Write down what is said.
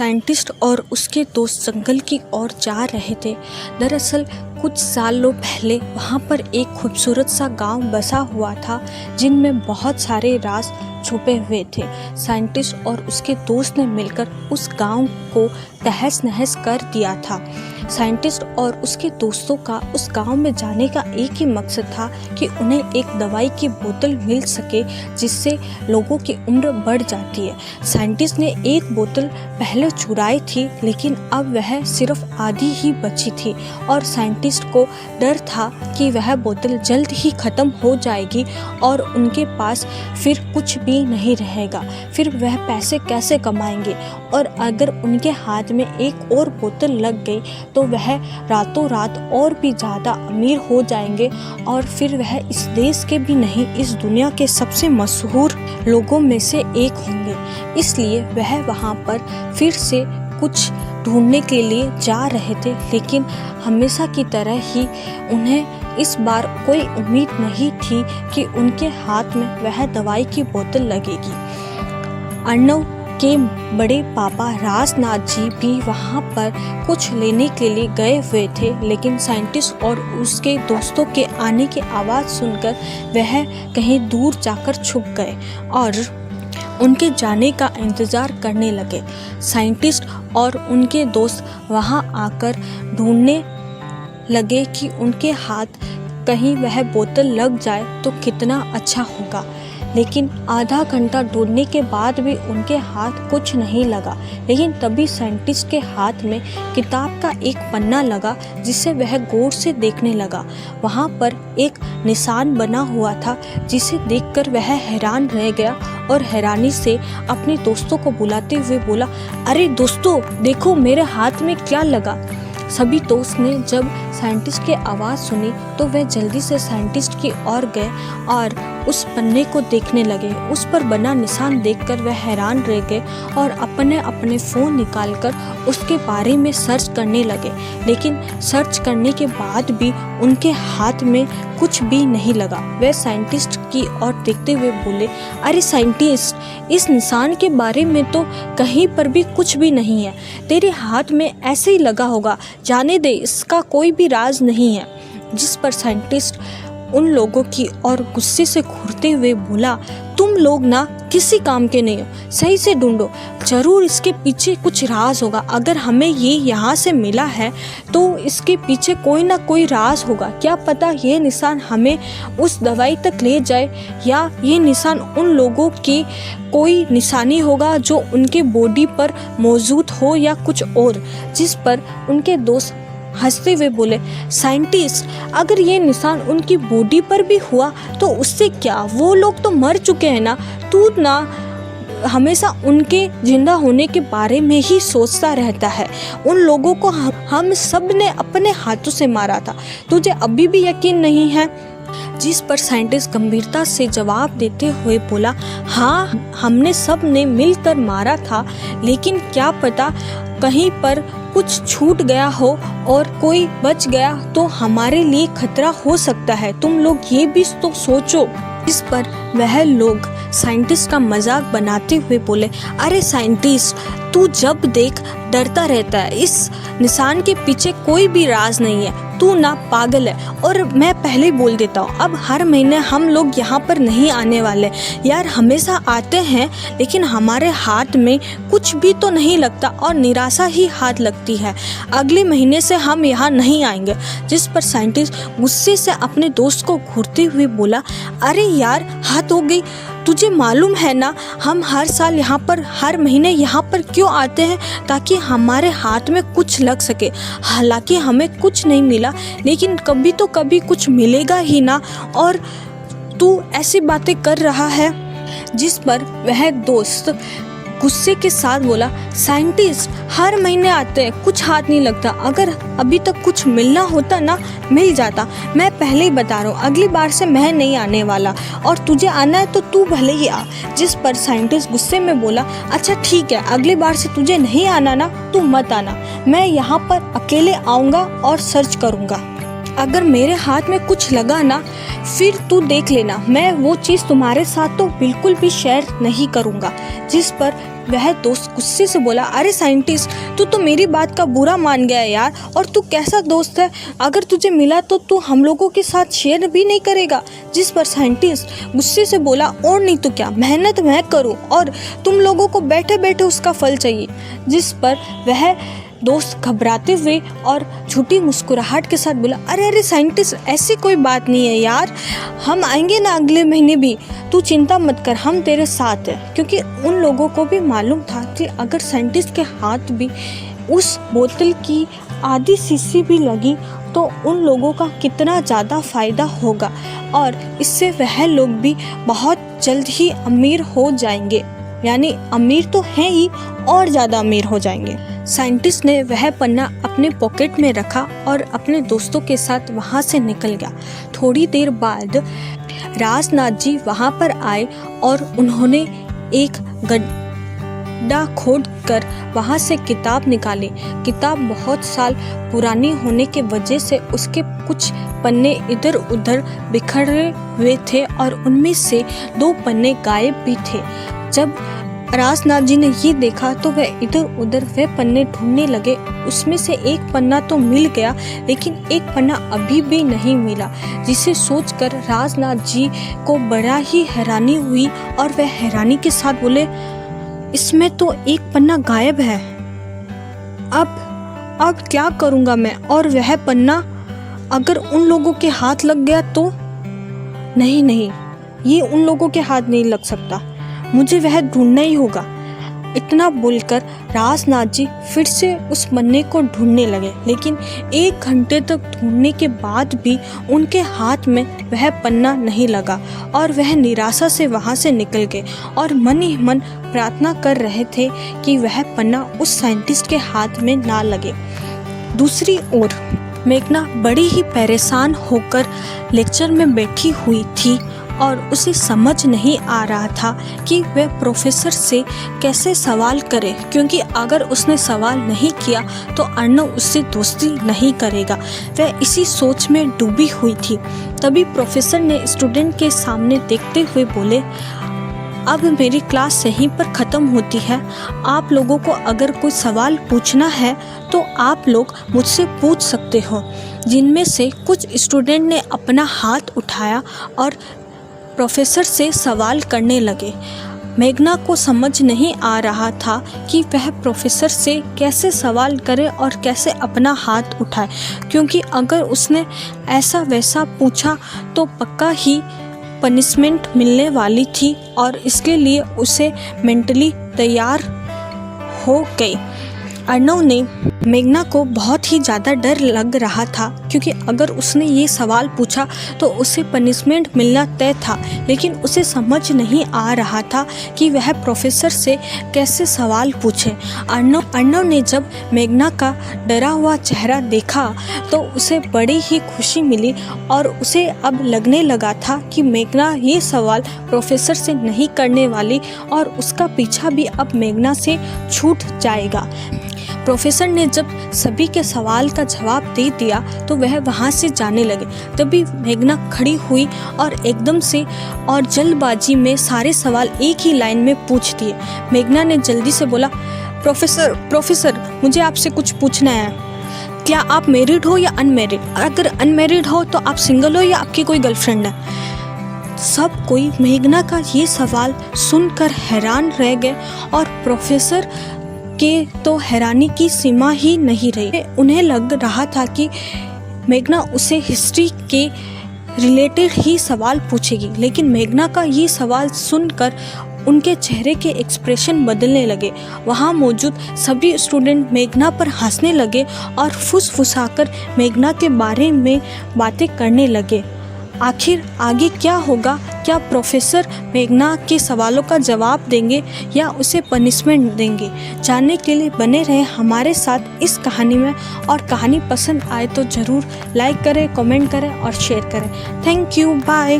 Scientist और उसके दोस्त जंगल की ओर जा रहे थे। दरअसल कुछ सालों पहले वहाँ पर एक खूबसूरत सा गांव बसा हुआ था जिनमें बहुत सारे राज छुपे हुए थे। साइंटिस्ट और उसके दोस्त ने मिलकर उस गांव को तहस नहस कर दिया था। साइंटिस्ट और उसके दोस्तों का उस गांव में जाने का एक ही मकसद था कि उन्हें एक दवाई की बोतल मिल सके जिससे लोगों की उम्र बढ़ जाती है। साइंटिस्ट ने एक बोतल पहले चुराई थी लेकिन अब वह सिर्फ आधी ही बची थी और साइंटिस्ट को डर था कि वह बोतल जल्द ही ख़त्म हो जाएगी और उनके पास फिर कुछ भी नहीं रहेगा। फिर वह पैसे कैसे कमाएंगे और अगर उनके हाथ में एक और बोतल लग गई तो वह रातों रात और भी ज़्यादा अमीर हो जाएंगे और फिर वह इस देश के भी नहीं इस दुनिया के सबसे मशहूर लोगों में से एक होंगे। इसलिए वह वहाँ पर फिर से कुछ ढूंढने के लिए जा रहे थे लेकिन हमेशा की तरह ही उन्हें इस बार कोई उम्मीद नहीं थी कि उनके हाथ में वह दवाई की बोतल लगेगी। अर्नव के बड़े पापा राजनाथ जी भी वहाँ पर कुछ लेने के लिए गए हुए थे लेकिन साइंटिस्ट और उसके दोस्तों के आने की आवाज़ सुनकर वह कहीं दूर जाकर छुप गए और उनके जाने का इंतज़ार करने लगे। साइंटिस्ट और उनके दोस्त वहाँ आकर ढूंढने लगे कि उनके हाथ कहीं वह बोतल लग जाए तो कितना अच्छा होगा, लेकिन आधा घंटा ढूंढने के बाद भी उनके हाथ कुछ नहीं लगा। लेकिन तभी साइंटिस्ट के हाथ में किताब का एक पन्ना लगा जिसे वह गौर से देखने लगा। वहाँ पर एक निशान बना हुआ था जिसे देखकर वह हैरान रह गया और हैरानी से अपने दोस्तों को बुलाते हुए बोला, अरे दोस्तों देखो मेरे हाथ में क्या लगा। सभी दोस्त ने जब साइंटिस्ट की आवाज़ सुनी तो वे जल्दी से साइंटिस्ट की ओर गए और उस पन्ने को देखने लगे। उस पर बना निशान देखकर वह हैरान रह गए और अपने फ़ोन निकालकर उसके बारे में सर्च करने लगे। लेकिन सर्च करने के बाद भी उनके हाथ में कुछ भी नहीं लगा। वे साइंटिस्ट की ओर देखते हुए बोले, अरे साइंटिस्ट, इस निशान के बारे में तो कहीं पर भी कुछ भी नहीं है। तेरे हाथ में ऐसे ही लगा होगा, जाने दे, इसका कोई भी राज नहीं है। जिस पर साइंटिस्ट उन लोगों की ओर गुस्से से घूरते हुए बोला, तुम लोग ना किसी काम के नहीं हो, सही से ढूंढो, जरूर इसके पीछे कुछ राज होगा। अगर हमें ये यहाँ से मिला है तो इसके पीछे कोई ना कोई राज होगा। क्या पता ये निशान हमें उस दवाई तक ले जाए या ये निशान उन लोगों की कोई निशानी होगा जो उनके बॉडी पर मौजूद हो या कुछ और। जिस पर उनके दोस्त हंसते हुए बोले, साइंटिस्ट, अगर ये निशान उनकी बॉडी पर भी हुआ तो उससे क्या, वो लोग तो मर चुके हैं ना। तू ना हमेशा उनके जिंदा होने के बारे में ही सोचता रहता है। उन लोगों को हम सब ने अपने हाथों से मारा था, तुझे अभी भी यकीन नहीं है। जिस पर साइंटिस्ट गंभीरता से जवाब देते हुए बोला, हाँ, हमने सब ने मिलकर मारा था, लेकिन क्या पता कहीं पर कुछ छूट गया हो और कोई बच गया तो हमारे लिए खतरा हो सकता है। तुम लोग ये भी तो सोचो। इस पर वह लोग साइंटिस्ट का मजाक बनाते हुए बोले, अरे साइंटिस्ट, तू जब देख डरता रहता है, इस निशान के पीछे कोई भी राज नहीं है, तू ना पागल है। और मैं पहले ही बोल देता हूँ, अब हर महीने हम लोग यहाँ पर नहीं आने वाले यार, हमेशा आते हैं लेकिन हमारे हाथ में कुछ भी तो नहीं लगता और निराशा ही हाथ लगती है। अगले महीने से हम यहाँ नहीं आएंगे। जिस पर साइंटिस्ट गुस्से से अपने दोस्त को घूरते हुए बोला, अरे यार, हाथ हो गई, तुझे मालूम है ना हम हर साल यहाँ पर, हर महीने यहाँ पर क्यों आते हैं, ताकि हमारे हाथ में कुछ लग सके। हालांकि हमें कुछ नहीं मिला लेकिन कभी तो कभी कुछ मिलेगा ही ना, और तू ऐसी बातें कर रहा है। जिस पर वह दोस्त गुस्से के साथ बोला, साइंटिस्ट, हर महीने आते हैं, कुछ हाथ नहीं लगता। अगर अभी तक कुछ मिलना होता ना, मिल जाता। मैं पहले ही बता रहा हूँ, अगली बार से मैं नहीं आने वाला और तुझे आना है तो तू भले ही आ। जिस पर साइंटिस्ट गुस्से में बोला, अच्छा ठीक है, अगली बार से तुझे नहीं आना ना, तू मत आना, मैं यहाँ पर अकेले आऊँगा और सर्च करूँगा। अगर मेरे हाथ में कुछ लगा ना, फिर तू देख लेना, मैं वो चीज़ तुम्हारे साथ तो बिल्कुल भी शेयर नहीं करूँगा। जिस पर वह दोस्त गुस्से से बोला, अरे साइंटिस्ट, तू तो मेरी बात का बुरा मान गया यार, और तू कैसा दोस्त है, अगर तुझे मिला तो तू हम लोगों के साथ शेयर भी नहीं करेगा। जिस पर साइंटिस्ट गुस्से से बोला, और नहीं तो क्या, मेहनत मैं करूं और तुम लोगों को बैठे बैठे उसका फल चाहिए। जिस पर वह दोस्त घबराते हुए और झूठी मुस्कुराहट के साथ बोला, अरे अरे साइंटिस्ट, ऐसी कोई बात नहीं है यार, हम आएंगे ना अगले महीने भी, तू चिंता मत कर, हम तेरे साथ हैं। क्योंकि उन लोगों को भी मालूम था कि अगर साइंटिस्ट के हाथ भी उस बोतल की आधी शीशी भी लगी तो उन लोगों का कितना ज़्यादा फ़ायदा होगा, और इससे वह लोग भी बहुत जल्द ही अमीर हो जाएंगे, यानी अमीर तो हैं ही और ज़्यादा अमीर हो जाएंगे। साइंटिस्ट ने वह पन्ना अपने पॉकेट में रखा और अपने दोस्तों के साथ वहाँ से निकल गया। थोड़ी देर बाद राजनाथ जी वहाँ पर आए और उन्होंने एक गड्ढा खोदकर वहाँ से किताब निकाली। किताब बहुत साल पुरानी होने के वजह से उसके कुछ पन्ने इधर उधर बिखरे हुए थे और उनमें से 2 पन्ने गायब भी थे। जब राजनाथ जी ने ये देखा तो वह इधर उधर वह पन्ने ढूंढने लगे। उसमें से एक पन्ना तो मिल गया, लेकिन एक पन्ना अभी भी नहीं मिला, जिसे सोचकर राजनाथ जी को बड़ा ही हैरानी हुई और वह हैरानी के साथ बोले, इसमें तो एक पन्ना गायब है, अब क्या करूँगा मैं, और वह पन्ना अगर उन लोगों के हाथ लग गया तो? नहीं, ये उन लोगों के हाथ नहीं लग सकता, मुझे वह ढूंढना ही होगा। इतना बोलकर राजनाथ जी फिर से उस पन्ने को ढूंढने लगे, लेकिन 1 घंटे तक ढूंढने के बाद भी उनके हाथ में वह पन्ना नहीं लगा और वह निराशा से वहां से निकल गए और मन ही मन प्रार्थना कर रहे थे कि वह पन्ना उस साइंटिस्ट के हाथ में ना लगे। दूसरी ओर मेघना बड़ी ही परेशान होकर लेक्चर में बैठी हुई थी और उसे समझ नहीं आ रहा था कि वह प्रोफेसर से कैसे सवाल करे, क्योंकि अगर उसने सवाल नहीं किया तो अर्नव उससे दोस्ती नहीं करेगा। वह इसी सोच में डूबी हुई थी। तभी प्रोफेसर ने स्टूडेंट के सामने देखते हुए बोले, अब मेरी क्लास यहीं पर ख़त्म होती है। आप लोगों को अगर कोई सवाल पूछना है तो आप लोग मुझसे पूछ सकते हो। जिनमें से कुछ स्टूडेंट ने अपना हाथ उठाया और प्रोफेसर से सवाल करने लगे। मेघना को समझ नहीं आ रहा था कि वह प्रोफेसर से कैसे सवाल करे और कैसे अपना हाथ उठाए, क्योंकि अगर उसने ऐसा वैसा पूछा तो पक्का ही पनिशमेंट मिलने वाली थी और इसके लिए उसे मेंटली तैयार हो गई। अर्नव ने मेघना को बहुत ही ज़्यादा डर लग रहा था, क्योंकि अगर उसने ये सवाल पूछा तो उसे पनिशमेंट मिलना तय था, लेकिन उसे समझ नहीं आ रहा था कि वह प्रोफेसर से कैसे सवाल पूछे। अर्नव ने जब मेघना का डरा हुआ चेहरा देखा तो उसे बड़ी ही खुशी मिली और उसे अब लगने लगा था कि मेघना ये सवाल प्रोफेसर से नहीं करने वाली और उसका पीछा भी अब मेघना से छूट जाएगा। प्रोफेसर ने जब सभी के सवाल का जवाब दे दिया तो वह वहाँ से जाने लगे। तभी मेघना खड़ी हुई और एकदम से और जल्दबाजी में सारे सवाल एक ही लाइन में पूछ दिए। मेघना ने जल्दी से बोला, प्रोफेसर मुझे आपसे कुछ पूछना है। क्या आप मैरिड हो या अनमैरिड? अगर अनमैरिड हो तो आप सिंगल हो या आपकी कोई गर्लफ्रेंड है? सब कोई मेघना का ये सवाल सुनकर हैरान रह गए और प्रोफेसर के तो हैरानी की सीमा ही नहीं रही। उन्हें लग रहा था कि मेघना उसे हिस्ट्री के रिलेटेड ही सवाल पूछेगी, लेकिन मेघना का ये सवाल सुनकर उनके चेहरे के एक्सप्रेशन बदलने लगे। वहाँ मौजूद सभी स्टूडेंट मेघना पर हंसने लगे और फुसफुसाकर मेघना के बारे में बातें करने लगे। आखिर आगे क्या होगा? क्या प्रोफेसर मेघना के सवालों का जवाब देंगे या उसे पनिशमेंट देंगे? जानने के लिए बने रहें हमारे साथ इस कहानी में, और कहानी पसंद आए तो ज़रूर लाइक करें, कमेंट करें और शेयर करें। Thank you, bye.